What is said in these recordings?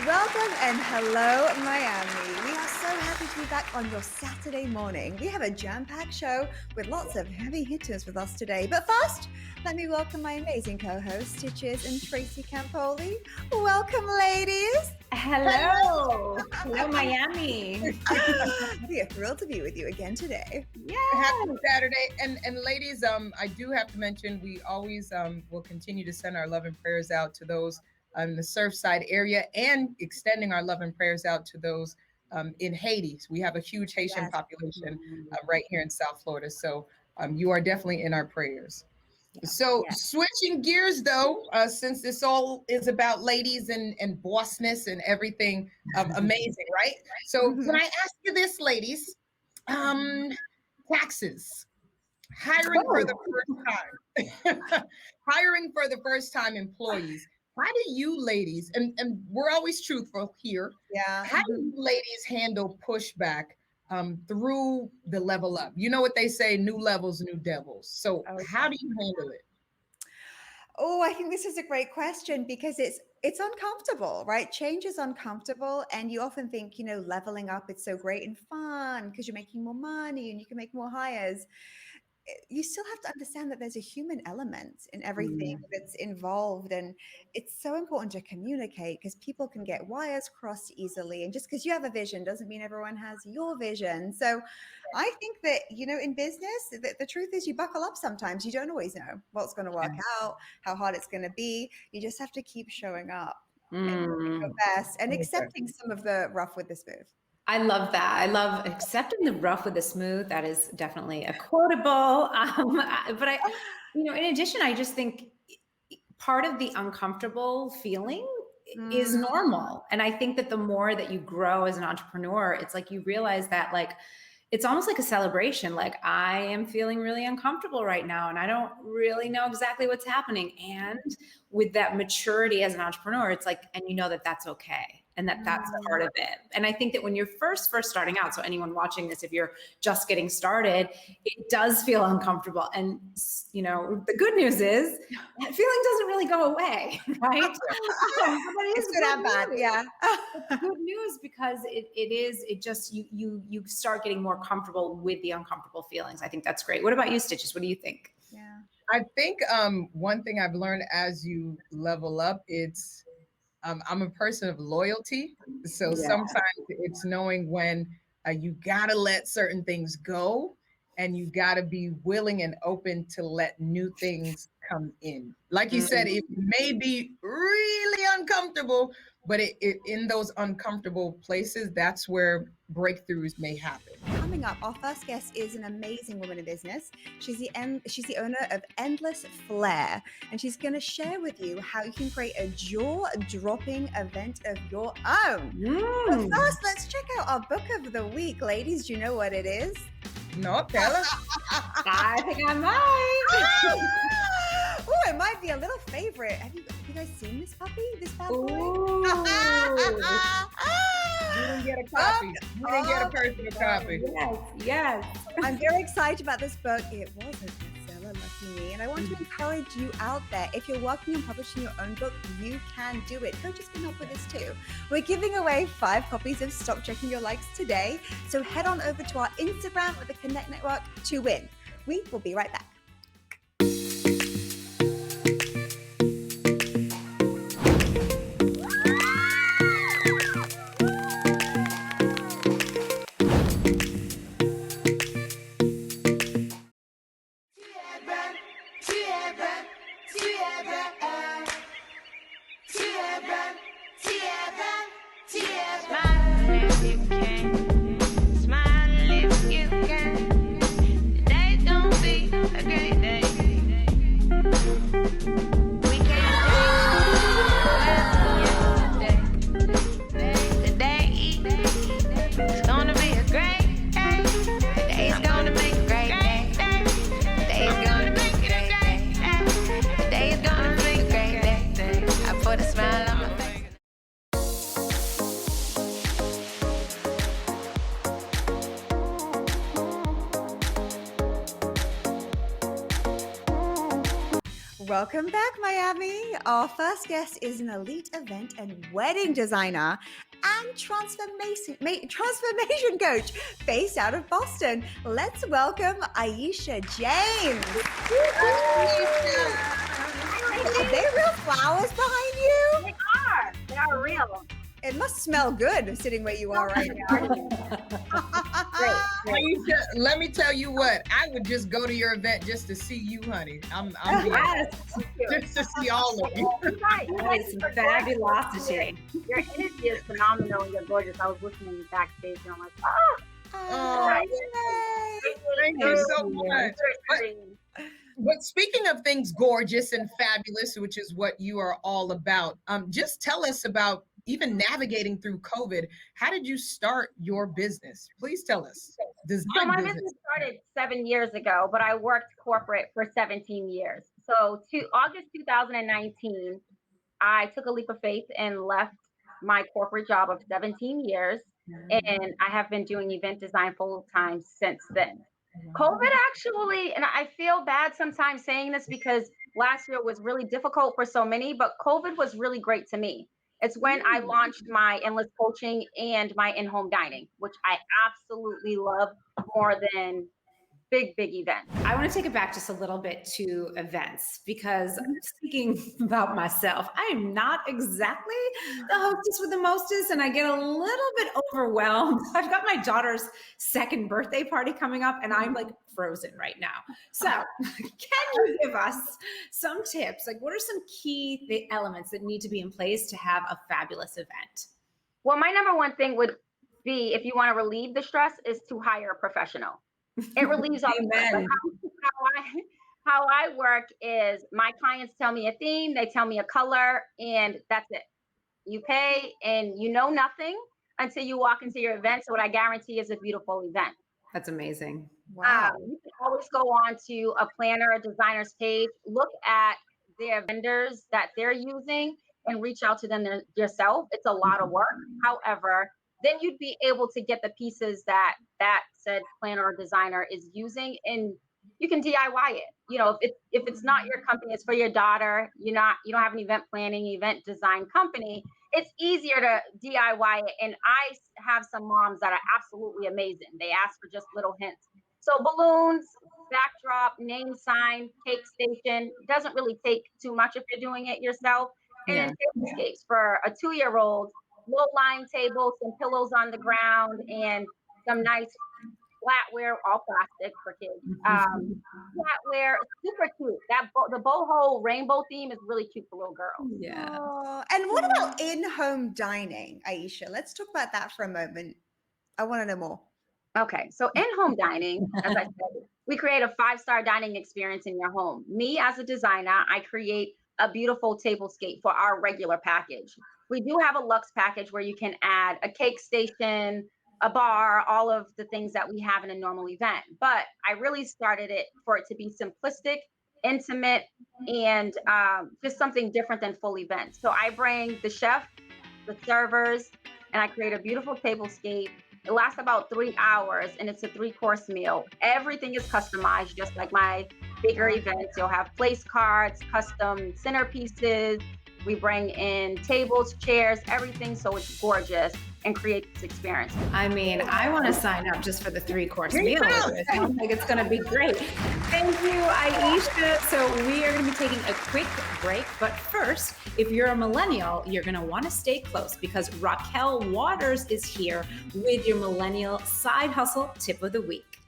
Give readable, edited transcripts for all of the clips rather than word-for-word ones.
Welcome and hello, Miami. We are so happy to be back on your Saturday morning. We have a jam-packed show with lots of heavy hitters with us today. But first, let me welcome my amazing co-hosts, Stitches and Tracy Campoli. Welcome, ladies. Hello. Hello, Miami. We are thrilled to be with you again today. Yeah. Happy Saturday. And ladies, I do have to mention, we always will continue to send our love and prayers out to those in the Surfside area and extending our love and prayers out to those in Haiti. We have a huge Haitian population right here in South Florida. So you are definitely in our prayers. Yeah. So switching gears, though, since this all is about ladies and bossness and everything amazing, right? So can I ask you this, ladies? Taxes. Hiring for the first time. Hiring for the first time employees. How do you ladies, and we're always truthful here. Yeah. How do you ladies handle pushback through the level up? You know what they say, new levels, new devils. So how do you handle it? Oh, I think this is a great question because it's uncomfortable, right? Change is uncomfortable. And you often think, leveling up, it's so great and fun because you're making more money and you can make more hires. You still have to understand that there's a human element in everything that's involved. And it's so important to communicate because people can get wires crossed easily. And just because you have a vision doesn't mean everyone has your vision. So I think that, in business, the truth is you buckle up sometimes. You don't always know what's going to work out, how hard it's going to be. You just have to keep showing up and doing your best and accepting some of the rough with the smooth. I love that. I love accepting the rough with the smooth. That is definitely a quotable. But in addition, I just think part of the uncomfortable feeling is normal. And I think that the more that you grow as an entrepreneur, it's like you realize that it's almost like a celebration. Like I am feeling really uncomfortable right now and I don't really know exactly what's happening. And with that maturity as an entrepreneur, it's like, and that's okay. And that's part of it. And I think that when you're first starting out, so anyone watching this, if you're just getting started, it does feel uncomfortable. And, the good news is that feeling doesn't really go away, right? It's good and bad, yeah. It's good news because you start getting more comfortable with the uncomfortable feelings. I think that's great. What about you, Stitches? What do you think? Yeah. I think one thing I've learned as you level up, I'm a person of loyalty. So sometimes it's knowing when you got to let certain things go and you got to be willing and open to let new things come in. Like you said, it may be really uncomfortable, but in those uncomfortable places, that's where breakthroughs may happen. Coming up, our first guest is an amazing woman in business. She's the owner of Endless Flair, and she's going to share with you how you can create a jaw-dropping event of your own. But first, let's check out our book of the week, ladies. Do you know what it is? No, tell us. I think I might. Oh, it might be a little favorite. Have you guys seen this puppy? This bad boy? You didn't get a copy. You didn't get a personal copy. Yes. I'm very excited about this book. It was a bestseller, lucky me. And I want to encourage you out there. If you're working on publishing your own book, you can do it. Coaches can help with this too. We're giving away 5 copies of Stop Checking Your Likes today. So head on over to our Instagram at the Connect Network to win. We will be right back. Welcome back, Miami. Our first guest is an elite event and wedding designer and transformation coach based out of Boston. Let's welcome Aisha James. Are they real flowers behind you? They are real. It must smell good sitting where you are right now. Aisha, let me tell you what, I would just go to your event just to see you, honey. I'm just to see all of you. That is fabulosity. Your energy is phenomenal and you're gorgeous. I was listening backstage and I'm like, Thank you so much. But speaking of things gorgeous and fabulous, which is what you are all about, just tell us about even navigating through COVID. How did you start your business? Please tell us. So my business started 7 years ago, but I worked corporate for 17 years. So August 2019, I took a leap of faith and left my corporate job of 17 years. And I have been doing event design full time since then. COVID actually, and I feel bad sometimes saying this because last year was really difficult for so many, but COVID was really great to me. It's when I launched my endless coaching and my in-home dining, which I absolutely love more than big events. I want to take it back just a little bit to events because speaking about myself, I am not exactly the hostess with the mostest and I get a little bit overwhelmed. I've got my daughter's second birthday party coming up and I'm like frozen right now. So can you give us some tips? Like what are some key elements that need to be in place to have a fabulous event? Well, my number one thing would be if you want to relieve the stress is to hire a professional. It relieves all the stress. How I work is my clients tell me a theme, they tell me a color, and that's it. You pay and you know nothing until you walk into your event. So what I guarantee is a beautiful event. That's amazing. Wow. You can always go on to a planner, a designer's page, look at their vendors that they're using and reach out to them yourself. It's a lot of work. However, then you'd be able to get the pieces that said planner or designer is using and you can DIY it. You know, if it's not your company, it's for your daughter, you don't have an event planning, event design company, it's easier to DIY it. And I have some moms that are absolutely amazing. They ask for just little hints. So balloons, backdrop, name sign, cake station, doesn't really take too much if you're doing it yourself. And then tablescapes for a 2-year-old. Low lying table, some pillows on the ground, and some nice flatware, all plastic for kids. Flatware, super cute. The boho rainbow theme is really cute for little girls. Yeah. Oh, and what about in-home dining, Aisha? Let's talk about that for a moment. I want to know more. Okay, so in-home dining, as I said, we create a 5-star dining experience in your home. Me as a designer, I create a beautiful tablescape for our regular package. We do have a luxe package where you can add a cake station, a bar, all of the things that we have in a normal event. But I really started it for it to be simplistic, intimate, and just something different than full events. So I bring the chef, the servers, and I create a beautiful tablescape. It lasts about 3 hours and it's a 3-course meal. Everything is customized, just like my bigger events. You'll have place cards, custom centerpieces. We bring in tables, chairs, everything so it's gorgeous and create this experience. I mean, I want to sign up just for the 3-course meal. It sounds like it's going to be great. Thank you, Aisha. So we are going to be taking a quick break. But first, if you're a millennial, you're going to want to stay close because Raquel Waters is here with your millennial side hustle tip of the week.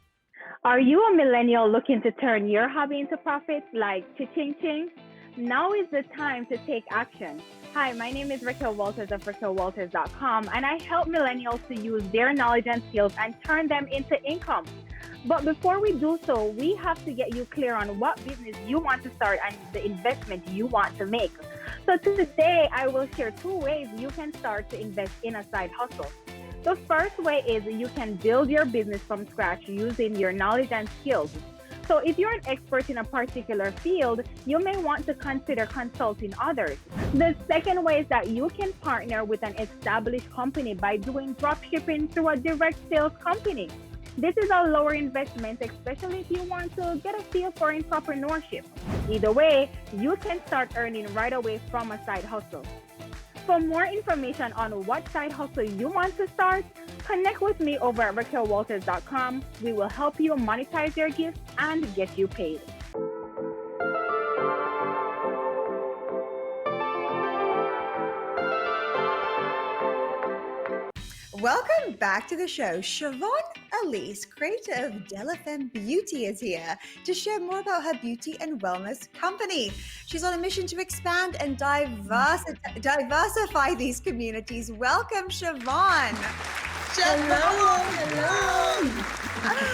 Are you a millennial looking to turn your hobby into profits like cha-ching-ching? Now is the time to take action. Hi, my name is Raquel Walters of RaquelWalters.com, and I help millennials to use their knowledge and skills and turn them into income. But before we do so, we have to get you clear on what business you want to start and the investment you want to make. So today, I will share 2 ways you can start to invest in a side hustle. The first way is you can build your business from scratch using your knowledge and skills. So if you're an expert in a particular field, you may want to consider consulting others. The second way is that you can partner with an established company by doing drop shipping through a direct sales company. This is a lower investment, especially if you want to get a feel for entrepreneurship. Either way, you can start earning right away from a side hustle. For more information on what side hustle you want to start, connect with me over at RaquelWalters.com. We will help you monetize your gifts and get you paid. Welcome back to the show. Shavonne Elise, creator of DeLa Femme Beauty, is here to share more about her beauty and wellness company. She's on a mission to expand and diversify these communities. Welcome, Shavonne. Hello.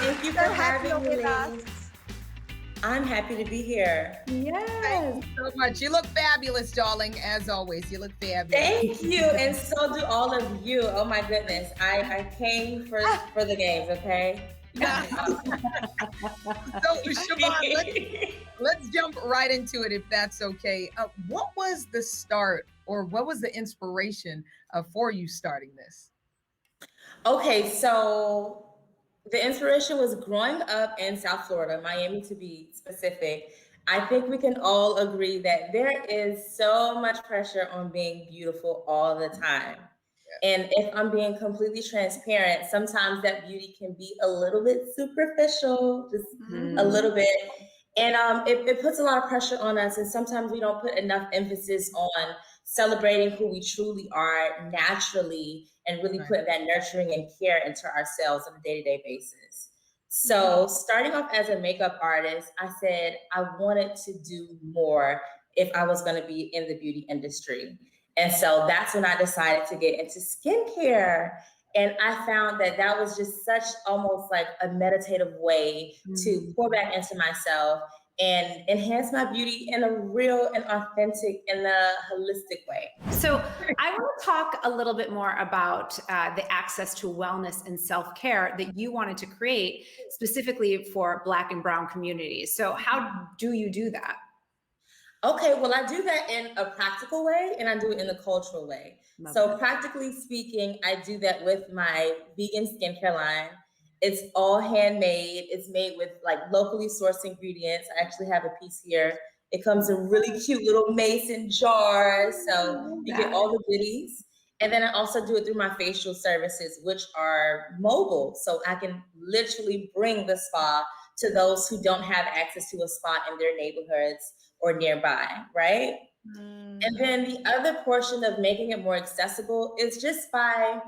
Thank you for having me, with us. ladies. I'm happy to be here. Yes. Thank you so much. You look fabulous, darling, as always. You look fabulous. Thank you, and so do all of you. Oh my goodness, I came for the games. Okay. So, Shavonne, let's jump right into it, if that's okay. What was the start, or what was the inspiration for you starting this? Okay, so the inspiration was growing up in South Florida, Miami to be specific. I think we can all agree that there is so much pressure on being beautiful all the time. And if I'm being completely transparent, sometimes that beauty can be a little bit superficial, just a little bit. And it puts a lot of pressure on us. And sometimes we don't put enough emphasis on celebrating who we truly are naturally and really put that nurturing and care into ourselves on a day-to-day basis. So starting off as a makeup artist, I said I wanted to do more if I was going to be in the beauty industry. And so that's when I decided to get into skincare. And I found that that was just such almost like a meditative way to pour back into myself and enhance my beauty in a real and authentic and a holistic way. So I want to talk a little bit more about the access to wellness and self-care that you wanted to create specifically for Black and Brown communities. So how do you do that? Okay, well, I do that in a practical way and I do it in a cultural way. So practically speaking, I do that with my vegan skincare line. It's all handmade. It's made with like locally sourced ingredients. I actually have a piece here. It comes in really cute little mason jars. So you get all the goodies. And then I also do it through my facial services, which are mobile. So I can literally bring the spa to those who don't have access to a spa in their neighborhoods or nearby, right? And then the other portion of making it more accessible is just by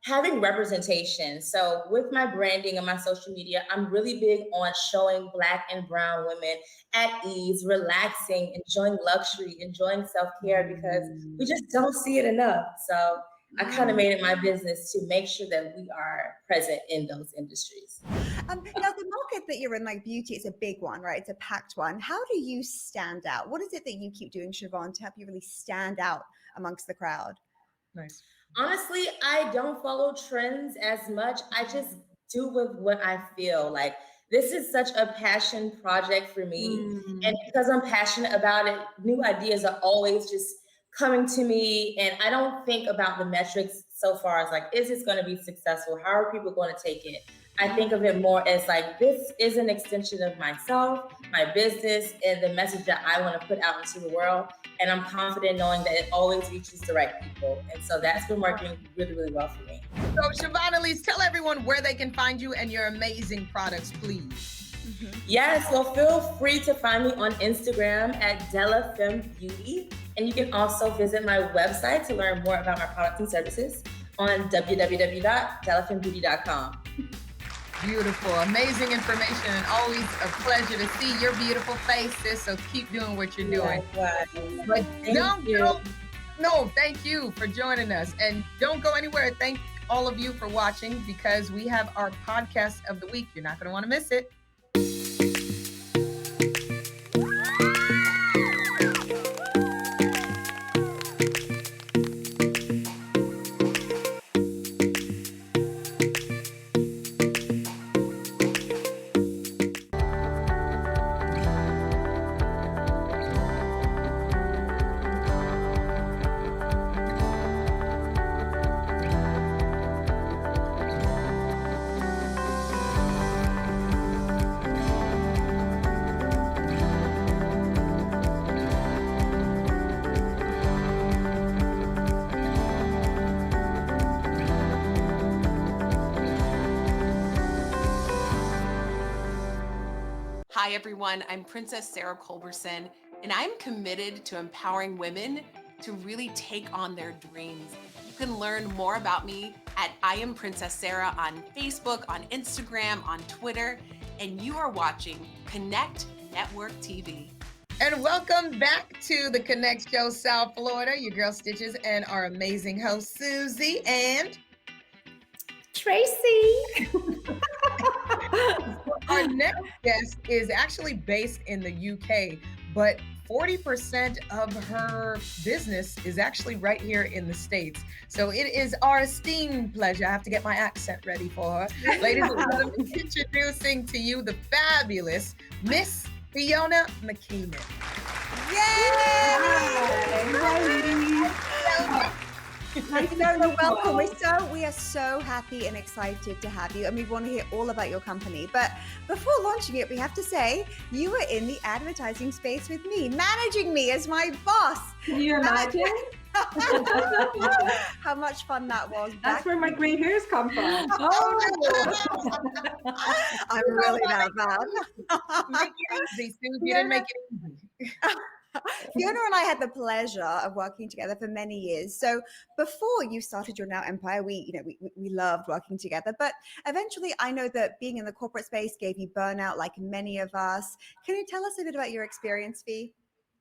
having representation. So with my branding and my social media, I'm really big on showing Black and Brown women at ease, relaxing, enjoying luxury, enjoying self-care, because we just don't see it enough. So I kind of made it my business to make sure that we are present in those industries. Now, the market that you're in, like beauty, it's a big one, right? It's a packed one. How do you stand out? What is it that you keep doing, Shavonne, to help you really stand out amongst the crowd? Nice. Honestly, I don't follow trends as much. I just do with what I feel. Like, this is such a passion project for me. And because I'm passionate about it, new ideas are always just coming to me. And I don't think about the metrics so far as like, is this going to be successful? How are people going to take it? I think of it more as like, this is an extension of myself, my business, and the message that I want to put out into the world. And I'm confident knowing that it always reaches the right people. And so that's been working really, really well for me. So Siobhan Elise, tell everyone where they can find you and your amazing products, please. Yes, well, feel free to find me on Instagram at DeLa Femme Beauty. And you can also visit my website to learn more about my products and services on www.delafemmebeauty.com. Beautiful, amazing information, and always a pleasure to see your beautiful face, sis. So keep doing what you're doing. But thank you for joining us, and don't go anywhere. Thank all of you for watching, because we have our podcast of the week. You're not going to want to miss it. Hi, everyone. I'm Princess Sarah Culberson, and I'm committed to empowering women to really take on their dreams. You can learn more about me at I Am Princess Sarah on Facebook, on Instagram, on Twitter, and you are watching Connect Network TV. And welcome back to the Connect Show, South Florida. Your girl Stitches and our amazing host, Susie and Tracy. Our next guest is actually based in the UK, but 40% of her business is actually right here in the States. So it is our esteemed pleasure. I have to get my accent ready for her. Ladies and gentlemen, introducing to you the fabulous Miss Fiona McKinnin. Yay! Hi, ladies. Fiona, welcome. We are so happy and excited to have you, and we want to hear all about your company. But before launching it, we have to say you were in the advertising space with me, managing me as my boss. Can you imagine? How much fun that was. That's where my gray hairs come from. I'm really that bad. Make it easy, Susie. You didn't make it easy. Fiona and I had the pleasure of working together for many years. So before you started your Now Empire, we loved working together. But eventually, I know that being in the corporate space gave you burnout, like many of us. Can you tell us a bit about your experience, Fee?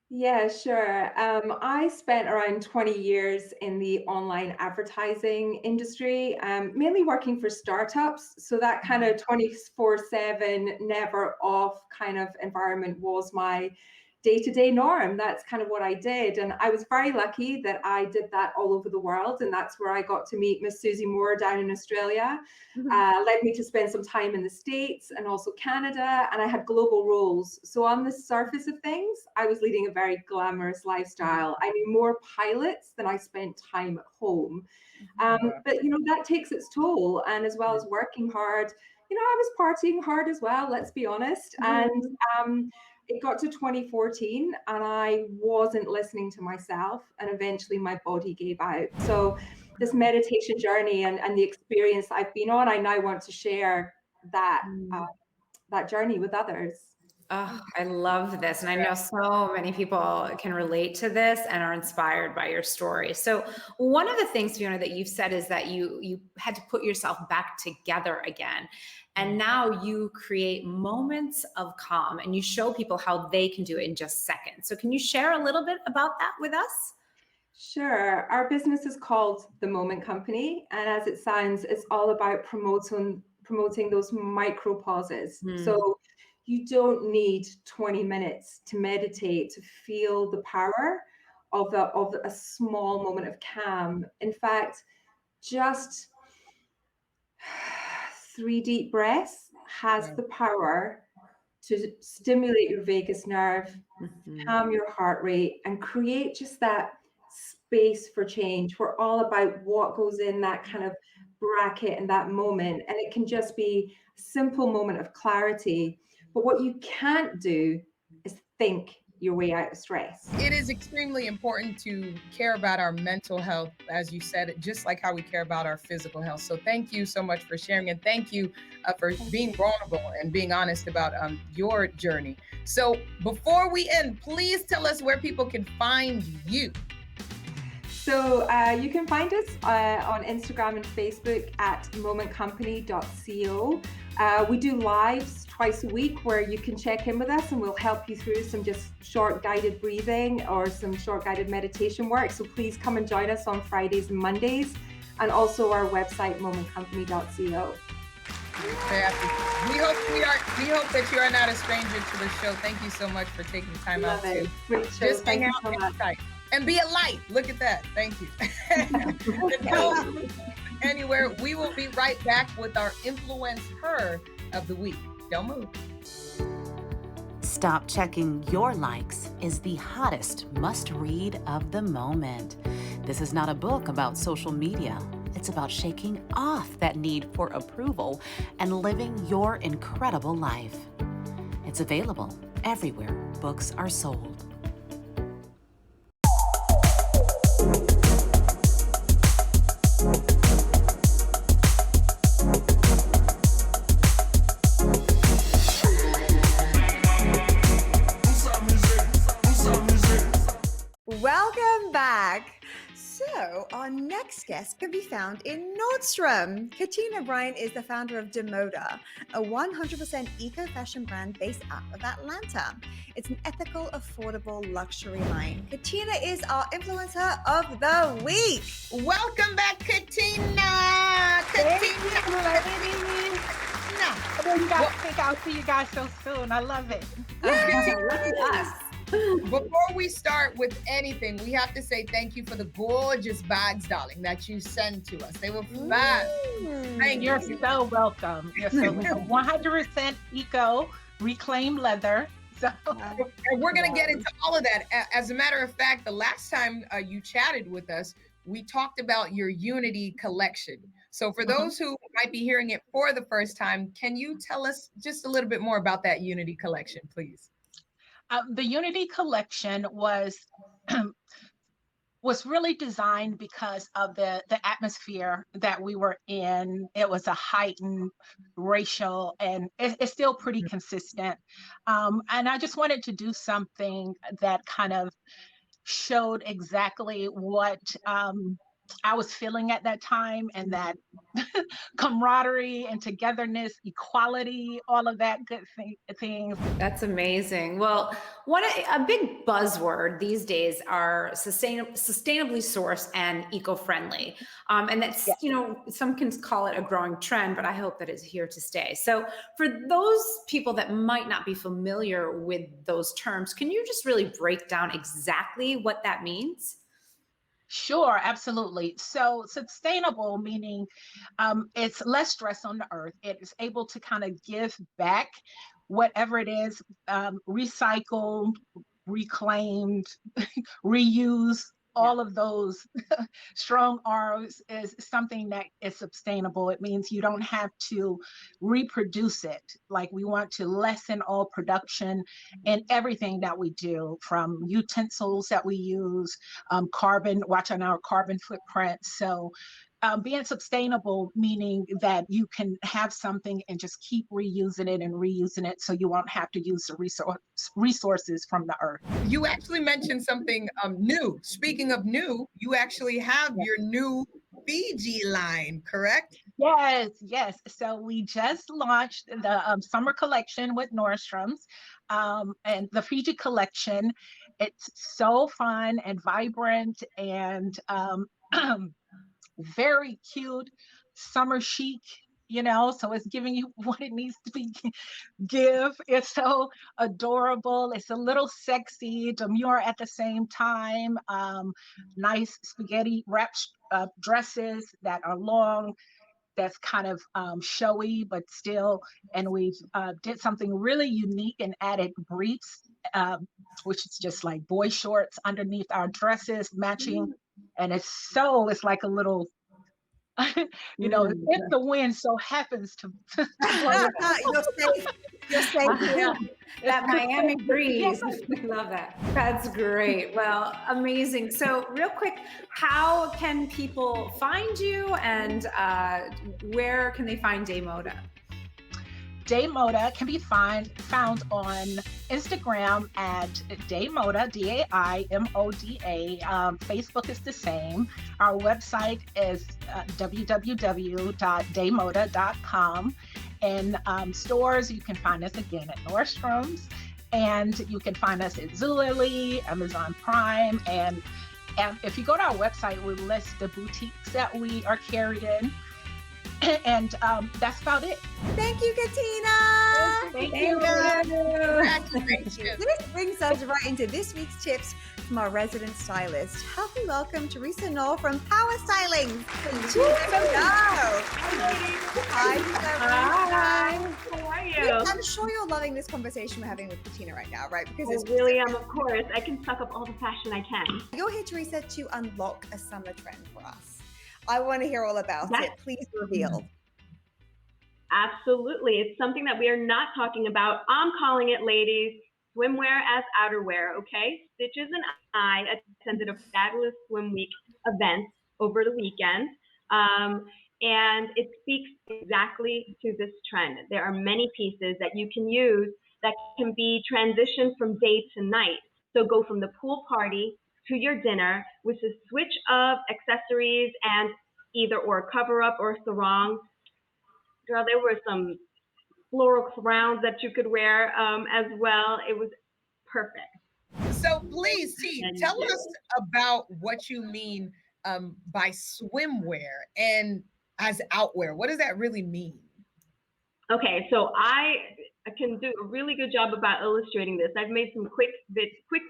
Yeah, sure. I spent around 20 years in the online advertising industry, mainly working for startups. So that kind of 24/7, never off kind of environment was my day-to-day norm. That's kind of what I did. And I was very lucky that I did that all over the world. And that's where I got to meet Miss Susie Moore down in Australia. Led me to spend some time in the States and also Canada. And I had global roles. So on the surface of things, I was leading a very glamorous lifestyle. I knew more pilots than I spent time at home. But, that takes its toll. And as well as working hard, I was partying hard as well, let's be honest. And it got to 2014 and I wasn't listening to myself, and eventually my body gave out. So this meditation journey and the experience I've been on, I now want to share that journey with others. Oh, I love this. And I know so many people can relate to this and are inspired by your story. So one of the things, Fiona, that you've said is that you had to put yourself back together again. And now you create moments of calm and you show people how they can do it in just seconds. So can you share a little bit about that with us? Sure. Our business is called The Moment Company. And as it sounds, it's all about promoting those micro pauses. So you don't need 20 minutes to meditate, to feel the power of a small moment of calm. In fact, just 3 deep breaths has the power to stimulate your vagus nerve, calm your heart rate, and create just that space for change. We're all about what goes in that kind of bracket and that moment. And it can just be a simple moment of clarity. But what you can't do is think your way out of stress. It is extremely important to care about our mental health, as you said, just like how we care about our physical health. So thank you so much for sharing, and thank you for being vulnerable and being honest about your journey. So before we end, please tell us where people can find you. So you can find us on Instagram and Facebook at momentcompany.co. We do lives twice a week where you can check in with us and we'll help you through some just short guided breathing or some short guided meditation work. So please come and join us on Fridays and Mondays, and also our website, momentcompany.co. We hope that you are not a stranger to the show. Thank you so much for taking the time out to just hang out and be a light. Look at that. Thank you. Anywhere, we will be right back with our InfluenceHER of the week. Don't move. Stop Checking Your Likes is the hottest must-read of the moment. This is not a book about social media. It's about shaking off that need for approval and living your incredible life. It's available everywhere books are sold. Welcome back. So our next guest can be found in Nordstrom. Catina Bryant is the founder of Demoda, a 100% eco-fashion brand based out of Atlanta. It's an ethical, affordable luxury line. Catina is our influencer of the week. Welcome back, Catina. You guys think I'll see you guys so soon. I love it. Before we start with anything, we have to say thank you for the gorgeous bags, darling, that you send to us. They were fab. Thank You're you. so welcome. You're so welcome. 100% eco, reclaimed leather. So And we're going to get into all of that. As a matter of fact, the last time you chatted with us, we talked about your Unity collection. So for those who might be hearing it for the first time, can you tell us just a little bit more about that Unity collection, please? the Unity collection was really designed because of the atmosphere that we were in. It was a heightened racial, and it's still pretty consistent. And I just wanted to do something that kind of showed exactly what I was feeling at that time, and that camaraderie and togetherness, equality, all of that good things. That's amazing. Well, a big buzzword these days are sustainably sourced and eco-friendly. And that's, some can call it a growing trend, but I hope that it's here to stay. So for those people that might not be familiar with those terms, can you just really break down exactly what that means? Sure, absolutely. So sustainable meaning it's less stress on the earth. It is able to kind of give back whatever it is, recycled, reclaimed, reuse, all of those strong R's is something that is sustainable. It means you don't have to reproduce it. Like, we want to lessen all production in everything that we do, from utensils that we use, watching our carbon footprint. So being sustainable, meaning that you can have something and just keep reusing it so you won't have to use the resources from the earth. You actually mentioned something new. Speaking of new, you actually have your new Fiji line, correct? Yes. So we just launched the summer collection with Nordstrom's, and the Fiji collection. It's so fun and vibrant and very cute, summer chic, so it's giving you what it needs to give. It's so adorable. It's a little sexy, demure at the same time. Nice spaghetti wrap dresses that are long, that's kind of showy, but still, and we've did something really unique and added briefs, which is just like boy shorts underneath our dresses, matching. And it's like a little, if the wind so happens to blow You're safe here. That Miami breeze. I love that. That's great. Well, amazing. So real quick, how can people find you, and where can they find Dai Moda? Dai Moda can be found on Instagram at Dai Moda, DAIMODA. Facebook is the same. Our website is www.daimoda.com. And stores, you can find us again at Nordstrom's, and you can find us at Zulily, Amazon Prime, and if you go to our website, we list the boutiques that we are carried in. And that's about it. Thank you, Catina. Thank you. This brings us right into this week's tips from our resident stylist. Help me welcome Teresa Knorr from Power Styling. Hi. How are you? I'm sure you're loving this conversation we're having with Catina right now, right? Because I really am, of course. I can suck up all the fashion I can. You're here, Teresa, to unlock a summer trend for us. I want to hear all about it. Please reveal. Absolutely. It's something that we are not talking about. I'm calling it, ladies, swimwear as outerwear, okay? Stitches and I attended a fabulous swim week event over the weekend, and it speaks exactly to this trend. There are many pieces that you can use that can be transitioned from day to night. So go from the pool party to your dinner with a switch of accessories and either or cover up or sarong. Girl, there were some floral crowns that you could wear as well. It was perfect. So please, T, tell us about what you mean by swimwear and as outwear. What does that really mean? Okay, so I can do a really good job about illustrating this. I've made some quick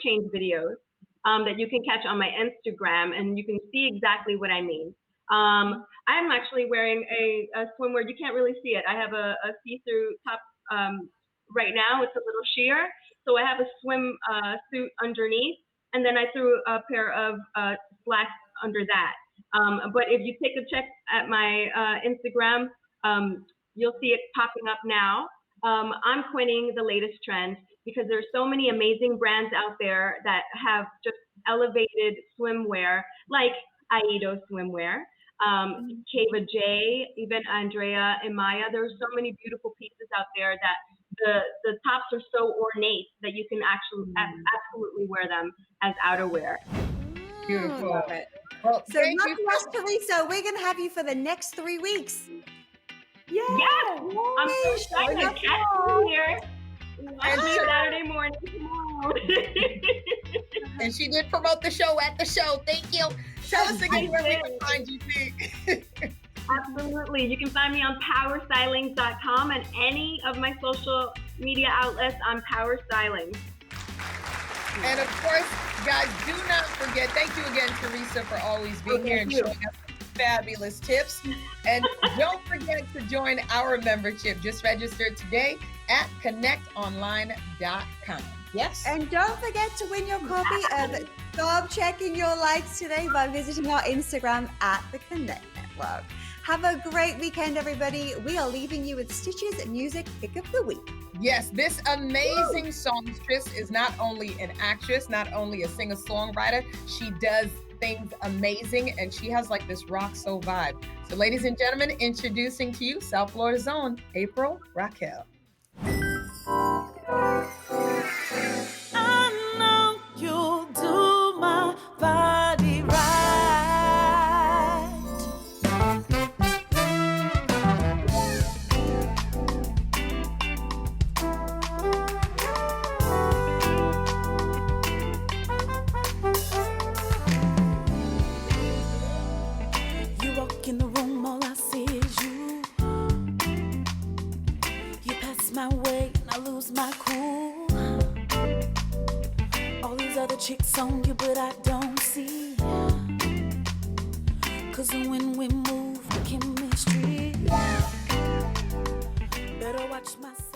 change videos that you can catch on my Instagram, and you can see exactly what I mean. I'm actually wearing a swimwear. You can't really see it. I have a see-through top right now. It's a little sheer. So I have a swim suit underneath, and then I threw a pair of slacks under that. But if you take a check at my Instagram, you'll see it popping up now. I'm coining the latest trend because there's so many amazing brands out there that have just elevated swimwear, like Aido swimwear, Kava J, even Andrea and Maya. There's so many beautiful pieces out there that the tops are so ornate that you can actually absolutely wear them as outerwear. Beautiful. Love it. Well, So lucky us, Teresa, we're going to have you for the next 3 weeks. Yes, I'm so excited to catch you here. Watch me Saturday morning. And she did promote the show at the show. Thank you. Tell us again where we can find you, T. Absolutely. You can find me on powerstylings.com and any of my social media outlets on Power Styling. And of course, guys, do not forget, thank you again, Teresa, for always being here and showing us fabulous tips. And don't forget to join our membership. Just register today at connectonline.com. Yes. And don't forget to win your copy of Stop Checking Your Likes today by visiting our Instagram at the Connect Network. Have a great weekend, everybody. We are leaving you with Stitch's music pick of the week. Yes, this amazing songstress is not only an actress, not only a singer-songwriter, she does things amazing, and she has like this rock soul vibe. So ladies and gentlemen, introducing to you South Florida's own April Raquel. I know you'll do my body right. You walk in the room, all I see is you. You pass my way and I lose my cool. All these other chicks on you, but I don't see. Cause when we move, the chemistry. Better watch myself.